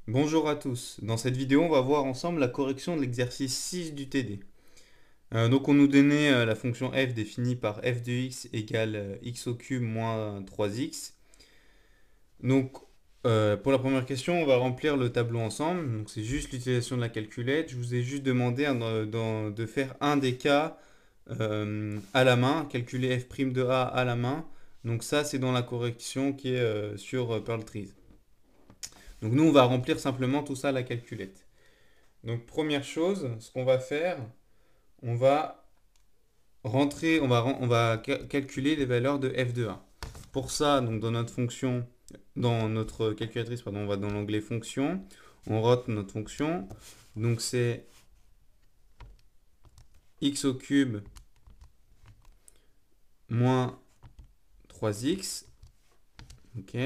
Bonjour à tous. Dans cette vidéo, on va voir ensemble la correction de l'exercice 6 du TD. Donc on nous donnait la fonction f définie par f de x égale x au cube moins 3x. Donc pour la première question, on va remplir le tableau ensemble. Donc c'est juste l'utilisation de la calculette. Je vous ai juste demandé de faire un des cas à la main, calculer f' de a à la main. Donc ça, c'est dans la correction qui est sur Perl Trees. Donc nous, on va remplir simplement tout ça à la calculette. Donc première chose, ce qu'on va faire, on va rentrer, on va calculer les valeurs de f de a. Pour ça, donc dans notre fonction, dans notre calculatrice, pardon, on va dans l'onglet fonction, on rentre notre fonction. Donc c'est x au cube moins 3x. Ok.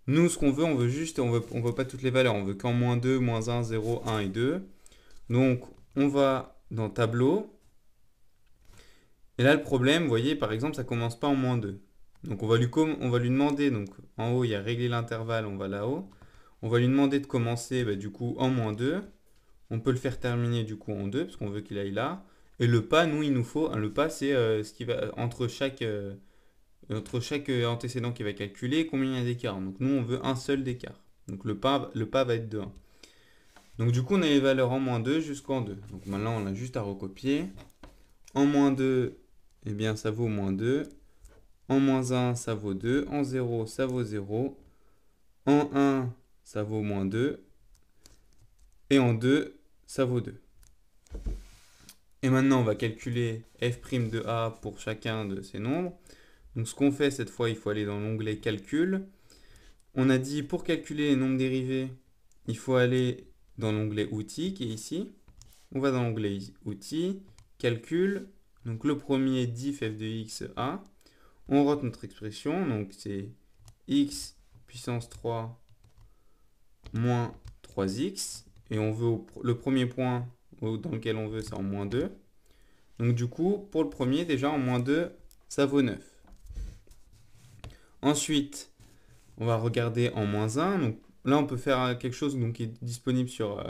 Nous, ce qu'on veut, on veut juste, on veut pas toutes les valeurs, on veut qu'en moins 2, moins 1, 0, 1 et 2. Donc on va dans tableau. Et là, le problème, vous voyez, par exemple, ça commence pas en moins 2. Donc on va lui demander, donc en haut, il y a régler l'intervalle, on va là-haut. On va lui demander de commencer bah, du coup en moins 2. On peut le faire terminer du coup en 2, parce qu'on veut qu'il aille là. Et le pas, nous, il nous faut, le pas, c'est ce qui va entre chaque antécédent qui va calculer, combien il y a d'écart. Donc nous, on veut un seul d'écart. Donc le pas va être de 1. Donc du coup, on a les valeurs en moins 2 jusqu'en 2. Donc maintenant, on a juste à recopier. En moins 2, eh bien, ça vaut moins 2. En moins 1, ça vaut 2. En 0, ça vaut 0. En 1, ça vaut moins 2. Et en 2, ça vaut 2. Et maintenant, on va calculer f' de a pour chacun de ces nombres. Donc ce qu'on fait cette fois, il faut aller dans l'onglet calcul. On a dit pour calculer les nombres dérivés, il faut aller dans l'onglet outils qui est ici. On va dans l'onglet outils, calcul. Donc le premier diff f de x a. On rentre notre expression, donc c'est x puissance 3 moins 3x. Et on veut le premier point dans lequel on veut, c'est en moins 2. Donc du coup, pour le premier, déjà en moins 2, ça vaut 9. Ensuite, on va regarder en moins 1. Donc là, on peut faire quelque chose donc, qui est disponible sur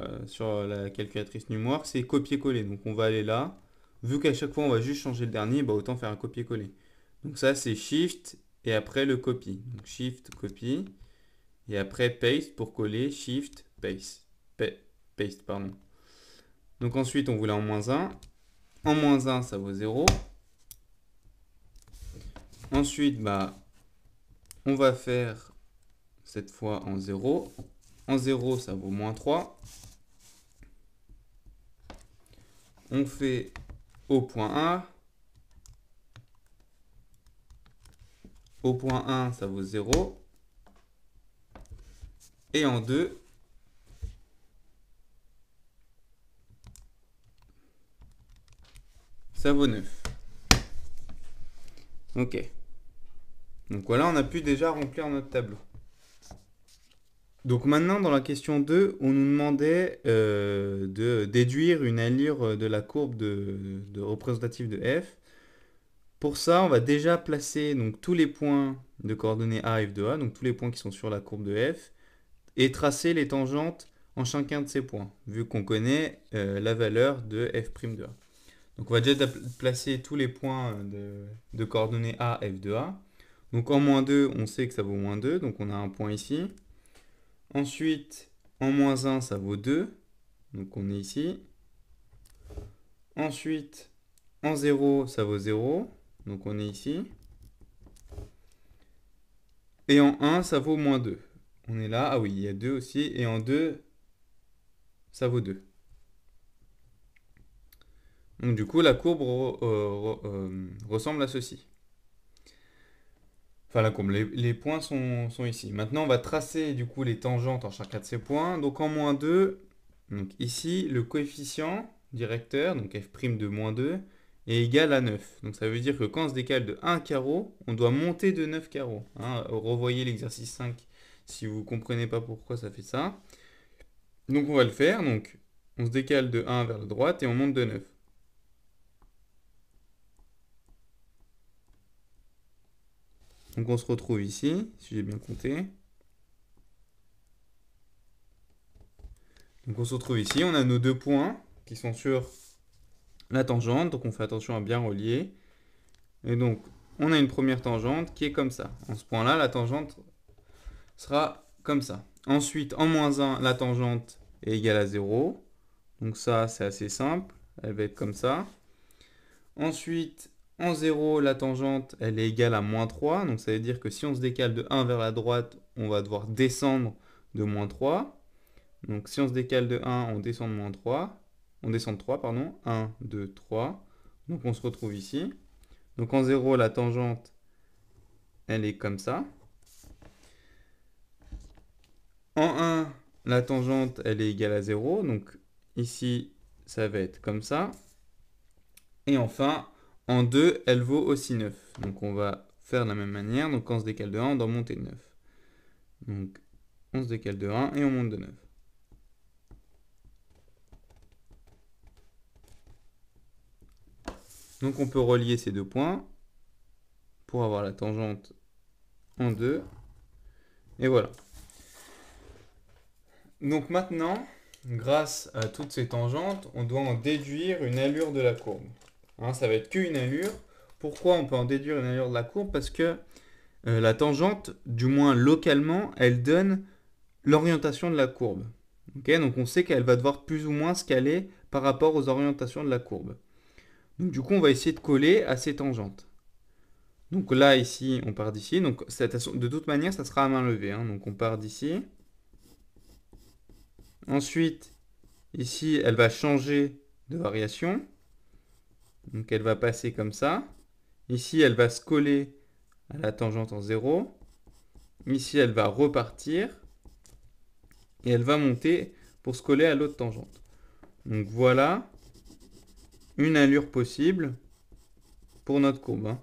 la calculatrice Numwork, c'est copier-coller. Donc on va aller là. Vu qu'à chaque fois, on va juste changer le dernier, bah, autant faire un copier-coller. Donc ça, c'est Shift et après le copie. Donc Shift, copie. Et après paste pour coller, shift, paste. Paste, pardon. Donc ensuite, on voulait en moins 1. En moins 1, ça vaut 0. Ensuite, bah, on va faire cette fois en 0. En 0, ça vaut moins 3. On fait au point A. Au point 1, ça vaut 0. Et en 2, ça vaut 9. Ok. Donc voilà, on a pu déjà remplir notre tableau. Donc maintenant, dans la question 2, on nous demandait de déduire une allure de la courbe de représentative de f. Pour ça, on va déjà placer donc, tous les points de coordonnées a, f de a, donc tous les points qui sont sur la courbe de f, et tracer les tangentes en chacun de ces points, vu qu'on connaît la valeur de f' de a. Donc on va déjà placer tous les points de coordonnées a, f de a. Donc en moins 2, on sait que ça vaut moins 2, donc on a un point ici. Ensuite, en moins 1, ça vaut 2. Donc on est ici. Ensuite, en 0, ça vaut 0. Donc on est ici. Et en 1, ça vaut moins 2. On est là. Ah oui, il y a 2 aussi. Et en 2, ça vaut 2. Donc du coup, la courbe ressemble à ceci. Enfin, la courbe, les points sont ici. Maintenant, on va tracer du coup les tangentes en chacun de ces points. Donc en moins 2, donc ici, le coefficient directeur, donc f' de moins 2, est égal à 9. Donc ça veut dire que quand on se décale de 1 carreau, on doit monter de 9 carreaux. Hein. Revoyez l'exercice 5 si vous ne comprenez pas pourquoi ça fait ça. Donc on va le faire. Donc on se décale de 1 vers la droite et on monte de 9. Donc on se retrouve ici, si j'ai bien compté. Donc on se retrouve ici, on a nos deux points qui sont sur la tangente, donc on fait attention à bien relier. Et donc on a une première tangente qui est comme ça. En ce point-là, la tangente sera comme ça. Ensuite, en moins 1, la tangente est égale à 0. Donc ça, c'est assez simple. Elle va être comme ça. Ensuite, en 0, la tangente, elle est égale à moins 3. Donc ça veut dire que si on se décale de 1 vers la droite, on va devoir descendre de moins 3. Donc si on se décale de 1, on descend de moins 3. On descend de 3, pardon. 1, 2, 3. Donc on se retrouve ici. Donc en 0, la tangente, elle est comme ça. En 1, la tangente, elle est égale à 0. Donc ici, ça va être comme ça. Et enfin, en 2, elle vaut aussi 9. Donc on va faire de la même manière. Donc quand on se décale de 1, on doit monter de 9. Donc on se décale de 1 et on monte de 9. Donc on peut relier ces deux points pour avoir la tangente en 2. Et voilà. Donc maintenant, grâce à toutes ces tangentes, on doit en déduire une allure de la courbe. Hein, ça va être qu'une allure. Pourquoi on peut en déduire une allure de la courbe? Parce que la tangente, du moins localement, elle donne l'orientation de la courbe. Okay, donc on sait qu'elle va devoir plus ou moins se caler par rapport aux orientations de la courbe. Donc du coup, on va essayer de coller à ces tangentes. Donc là, ici, on part d'ici. Donc de toute manière, ça sera à main levée. Hein. Donc on part d'ici. Ensuite, ici, elle va changer de variation. Donc elle va passer comme ça. Ici, elle va se coller à la tangente en 0. Ici, elle va repartir. Et elle va monter pour se coller à l'autre tangente. Donc voilà une allure possible pour notre courbe. Hein.